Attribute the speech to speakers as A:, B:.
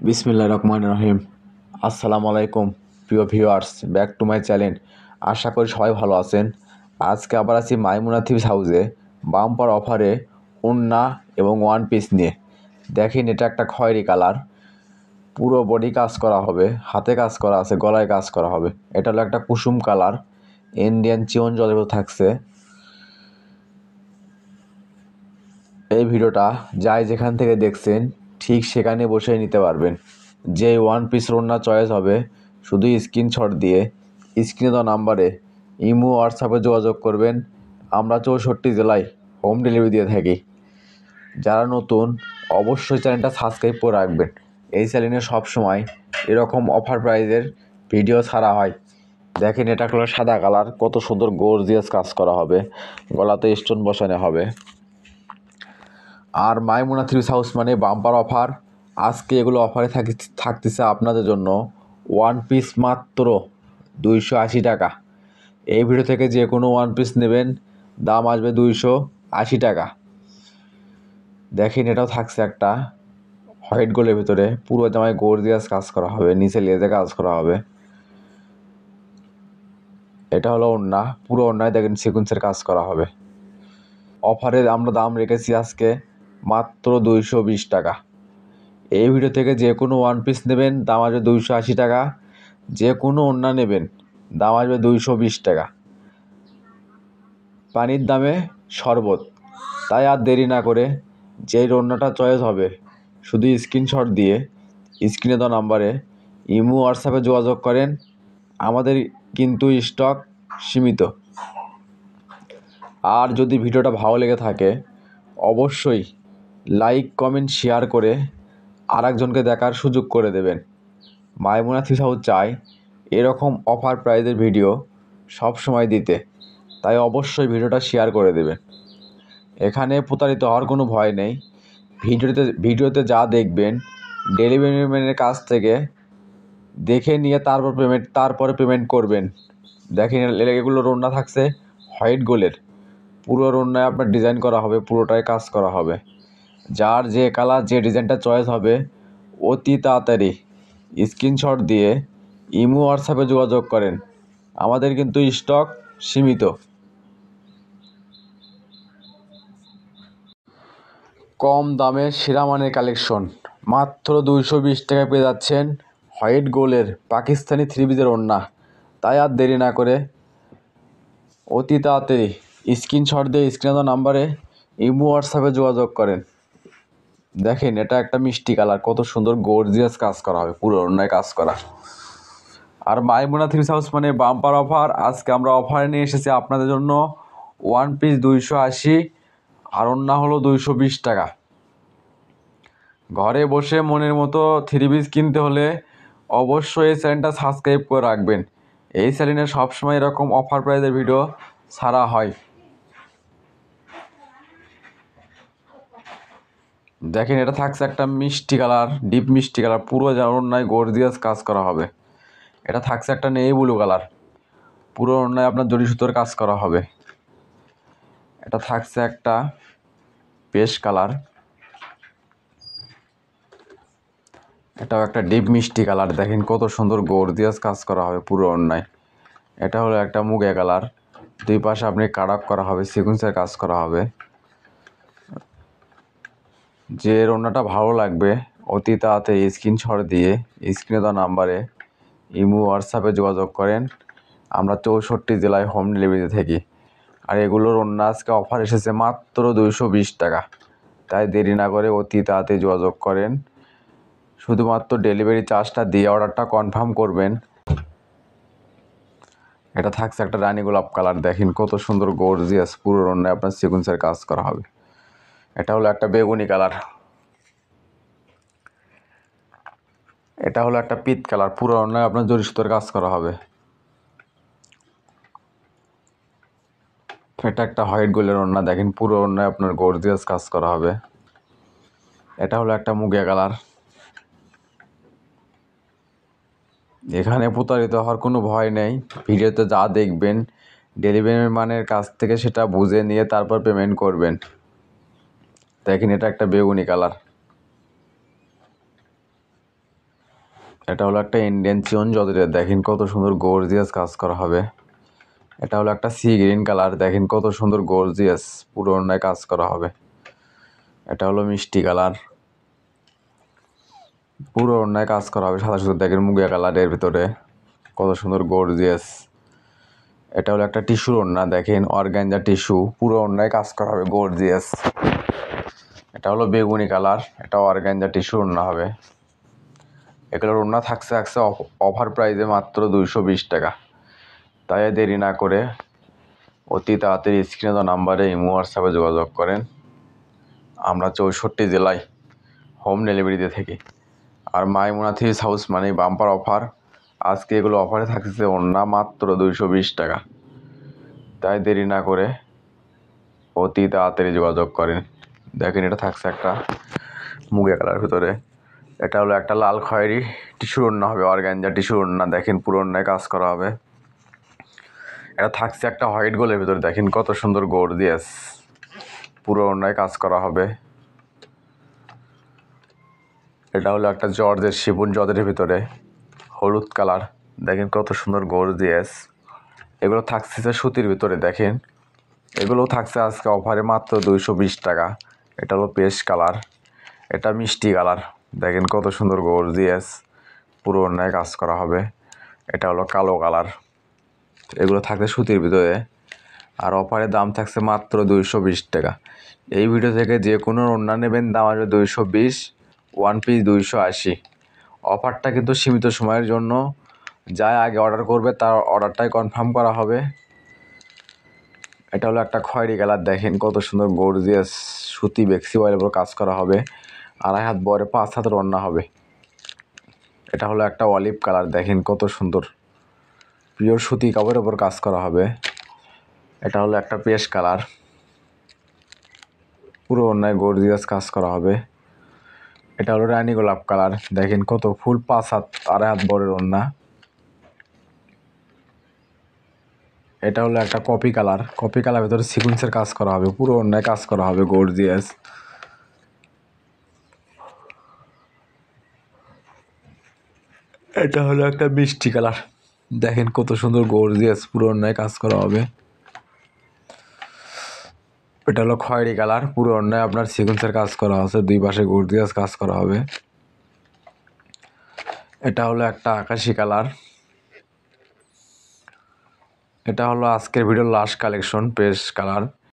A: বিসমিল্লাহির রহমানির রহিম। আসসালামু আলাইকুম প্রিয় viewers, back to my channel. আশা করি সবাই ভালো আছেন। আজকে আবার আছি মাইমুনা থ্রিপিস হাউসে বাম্পার অফারে ওড়না এবং ওয়ান পিস নিয়ে। দেখেন, এটা একটা খয়েরি কালার, পুরো বডি কাজ করা হবে, হাতে কাজ করা আছে, গলায় কাজ করা হবে। এটা হলো একটা কুসুম কালার, ইন্ডিয়ান চিয়ন জলের থাকছে। এই ভিডিওটা যাই যেখান থেকে দেখছেন ঠিক সেখানে বসে নিতে পারবেন। যে ওয়ান পিস ওড়না চয়েস হবে, শুধু স্ক্রিনশট দিয়ে স্ক্রিনে দেওয়া নাম্বারে ইমো হোয়াটসঅ্যাপে যোগাযোগ করবেন। আমরা 64 জেলায় হোম ডেলিভারি দিয়ে থাকি। যারা নতুন অবশ্যই চ্যানেলটা সাবস্ক্রাইব করে রাখবেন। এই চ্যানেলে সবসময় এরকম অফার প্রাইজের ভিডিও ছাড়া হয়। দেখেন, এটা হলো সাদা কালার, কত সুন্দর গর্জিয়াস কাজ করা হবে, গলাতে স্টোন বসানো হবে। আর মাইমুনা থ্রিপিস হাউস মানে বাম্পার অফার। আজকে এগুলো অফারে থাকতেছে আপনাদের জন্য। ওয়ান পিস মাত্র 280 টাকা। এই ভিডিও থেকে যে কোনো ওয়ান পিস নেবেন, দাম আসবে 280 টাকা। দেখেন, এটাও থাকছে একটা হোয়াইট গোলের ভিতরে, পুরো জামায় গর্জিয়াস কাজ করা হবে, নিচে লেজে কাজ করা হবে। এটা হলো ওড়না, পুরো ওড়নায় দেখেন সিকুয়েন্সের কাজ করা হবে। অফারে আমরা দাম রেখেছি আজকে মাত্র 220 টাকা। এই ভিডিও থেকে যে কোনো ওয়ান পিস নেবেন, দাম আসবে 280 টাকা। যে কোনো ওড়না নেবেন, দাম আসবে 220 টাকা। পানির দামে শরবত। তাই আর দেরি না করে যেই ওড়নাটা চয়েস হবে, শুধু স্ক্রিনশট দিয়ে স্ক্রিনে দেওয়া নাম্বারে ইমো হোয়াটসঅ্যাপে যোগাযোগ করেন। আমাদের কিন্তু স্টক সীমিত। আর যদি ভিডিওটা ভালো লেগে থাকে, অবশ্যই লাইক কমেন্ট শেয়ার করে আরেকজনকে দেখার সুযোগ করে দেবেন। মাইমুনা থ্রিপিস হাউস চাই এরকম অফার প্রাইজের ভিডিও সব সময় দিতে, তাই অবশ্যই ভিডিওটা শেয়ার করে দেবেন। এখানে প্রতারিত হওয়ার কোনো ভয় নেই। ভিডিওতে যা দেখবেন ডেলিভারি ম্যানের কাছ থেকে দেখে নিয়ে তারপরে পেমেন্ট করবেন। দেখেন, এগুলো ওড়না থাকছে হোয়াইট গোলের, পুরো ওড়নায় আপনার ডিজাইন করা হবে, পুরোটাই কাজ করা হবে। যার যে কালার যে ডিজাইনটা চয়েস হবে, অতি তাড়াতাড়ি স্ক্রিনশট দিয়ে ইমো হোয়াটসঅ্যাপে যোগাযোগ করেন। আমাদের কিন্তু স্টক সীমিত। কম দামে সেরা মানের কালেকশন মাত্র 220 টাকায় পেয়ে যাচ্ছেন হোয়াইট গোলের পাকিস্তানি থ্রি পিসের ওড়না। তাই আর দেরি না করে অতি তাড়াতাড়ি স্ক্রিনশট দিয়ে স্ক্রিনে দেওয়া নাম্বারে ইমো হোয়াটসঅ্যাপে যোগাযোগ করেন। দেখেন, এটা একটা মিষ্টি কালার, কত সুন্দর গর্জিয়াস কাজ করা হবে, পুরো ওড়নায় কাজ করা। আর মাইমুনা থ্রিপিস হাউস মানে বাম্পার অফার। আজকে আমরা অফারে নিয়ে এসেছি আপনাদের জন্য ওয়ান পিস 280 আর ওড়না হলো 220 টাকা। ঘরে বসে মনের মতো থ্রি পিস কিনতে হলে অবশ্যই এই চ্যানেলটা সাবস্ক্রাইব করে রাখবেন। এই চ্যানেলে সবসময় এরকম অফার প্রাইজের ভিডিও ছাড়া হয়। দেখেন, এটা থাকছে একটা মিষ্টি কালার, ডিপ মিষ্টি কালার, পুরো ওড়নায় গর্জিয়াস কাজ করা হবে। এটা থাকছে একটা নেভি ব্লু কালার, পুরো ওড়নায় আপনার জড়ি সুতোর কাজ করা হবে। এটা থাকছে একটা পেস্ট কালার, এটাও একটা ডিপ মিষ্টি কালার। দেখেন কত সুন্দর গর্জিয়াস কাজ করা হবে পুরো ওড়নায়। এটা হলো একটা মুগা কালার, দুই পাশে আপনি কাটাক করা হবে, সিকুয়েন্সের কাজ করা হবে। যে ওড়নাটা ভালো লাগবে অতি তাড়াতাড়ি স্ক্রিনশট দিয়ে স্ক্রিনে দেওয়া নাম্বারে ইমো হোয়াটসঅ্যাপে যোগাযোগ করেন। আমরা 64 জেলায় হোম ডেলিভারিতে থাকি। আর এগুলোর ওড়না আজকে অফার এসেছে মাত্র 220 টাকা। তাই দেরি না করে অতি তাড়াতাড়ি যোগাযোগ করেন। শুধুমাত্র ডেলিভারি চার্জটা দিয়ে অর্ডারটা কনফার্ম করবেন। এটা থাকছে একটা রানী গোলাপ কালার, দেখেন কত সুন্দর গর্জিয়াস, পুরো ওড়নায় আপনার সিকুয়েন্সের কাজ করা হবে। এটা হলো একটা বেগুনি কালার, এটা হলো একটা পিত কালার, পুরো ওড়নায় আপনার জরি সুতোর কাজ করা হবে। এটা একটা হোয়াইট গোলের ওড়না, দেখেন পুরো ওড়নায় আপনার গর্জিয়াস কাজ করা হবে। এটা হলো একটা মুগা কালার। এখানে প্রতারিত হওয়ার কোনো ভয় নেই। ভিডিওতে যা দেখবেন ডেলিভারি ম্যানের কাছ থেকে সেটা বুঝে নিয়ে তারপর পেমেন্ট করবেন। দেখেন, এটা একটা বেগুনি কালার। এটা হলো একটা ইন্ডিয়ান চিয়ন জর্জেটের, দেখেন কত সুন্দর গর্জিয়াস কাজ করা হবে। এটা হলো একটা সি গ্রিন কালার, দেখেন কত সুন্দর গর্জিয়াস পুরো ওড়নায় কাজ করা হবে। এটা হলো মিষ্টি কালার, পুরো ওড়নায় কাজ করা হবে সাদা সুন্দর, দেখেন মুগিয়া কালারের ভিতরে কত সুন্দর গর্জিয়াস। এটা হলো একটা টিস্যুর ওড়না, দেখেন অর্গানজা টিস্যু, পুরো ওড়নায় কাজ করা হবে গর্জিয়াস। এটা হলো বেগুনি কালার, এটা অর্গানজা টিস্যুর ওড়না হবে। এগুলোর ওড়না থাকছে অফার প্রাইসে মাত্র 220 টাকা। তাই দেরি না করে অতি তাড়াতাড়ি স্ক্রিনে দেওয়া নাম্বারে ইমো হোয়াটসঅ্যাপে যোগাযোগ করেন। আমরা 64 জেলায় হোম ডেলিভারি দিয়ে থাকি। আর মাইমুনা থ্রিস হাউস মানে বাম্পার অফার, আজকে এগুলো অফারে থাকছে ওড়না মাত্র 220 টাকা। তাই দেরি না করে অতি তাড়াতাড়ি যোগাযোগ করেন। দেখেন এটা থাকছে একটা মুগিয়া কালার ভিতরে। এটা হলো একটা লাল খয়েরি টিস্যুর ওড়না হবে, অর্গানজা টিস্যুর ওড়না, দেখেন পুরো ওড়নায় কাজ করা হবে। এটা থাকছে একটা হোয়াইট গোলের ভিতরে, দেখেন কত সুন্দর গর্জিয়াস পুরো ওড়নায় কাজ করা হবে। এটা হলো একটা জর্জের শিফন জর্জের ভিতরে হলুদ কালার, দেখেন কত সুন্দর গর্জিয়াস। এগুলো থাকছে সুতির ভিতরে, দেখেন এগুলো থাকছে আজকে অফারে মাত্র 220 টাকা। এটা হলো পেস্ট কালার, এটা মিষ্টি কালার, দেখেন কত সুন্দর গর্জিয়াস পুরো ওড়নায় কাজ করা হবে। এটা হলো কালো কালার, এগুলো থাকছে সুতির ভিতরে, আর অফারের দাম থাকছে মাত্র 220 টাকা। এই ভিডিও থেকে যে কোনো ওড়না নেবেন দাম আসবে 220, ওয়ান পিস 280। অফারটা কিন্তু সীমিত সময়ের জন্য, যাই আগে অর্ডার করবে তার অর্ডারটাই কনফার্ম করা হবে। এটা হলো একটা খয়েরি কালার, দেখেন কত সুন্দর গর্জিয়াস সুতি বেক্সি ওয়াইলের উপর কাজ করা হবে, 2.5 হাত বড় 5 হাতের ওড়না হবে। এটা হলো একটা অলিভ কালার, দেখেন কত সুন্দর পিওর সুতি কাপড়ের উপর কাজ করা হবে। এটা হলো একটা পেস্ট কালার, পুরো ওড়নায় গর্জিয়াস কাজ করা হবে। এটা হলো রানী গোলাপ কালার, দেখেন কত ফুল 5 হাত 2.5 হাত বড়ের ওড়না। এটা হলো একটা কপি কালার, কপি কালার ভিতরে সিকুয়েন্সের কাজ করা হবে, পুরো ওড়নায় কাজ করা হবে গর্জিয়াস। এটা হলো একটা মিষ্টি কালার, দেখেন কত সুন্দর গর্জিয়াস পুরো ওড়নায় কাজ করা হবে। এটা হলো খয়েরি কালার, পুরো ওড়নায় আপনার সিকুয়েন্সের কাজ করা আছে, দুই পাশে গর্জিয়াস কাজ করা হবে। এটা হলো একটা আকাশি কালার, এটা হলো আজকের ভিডিওর লাস্ট কালেকশন পেস্ট কালার।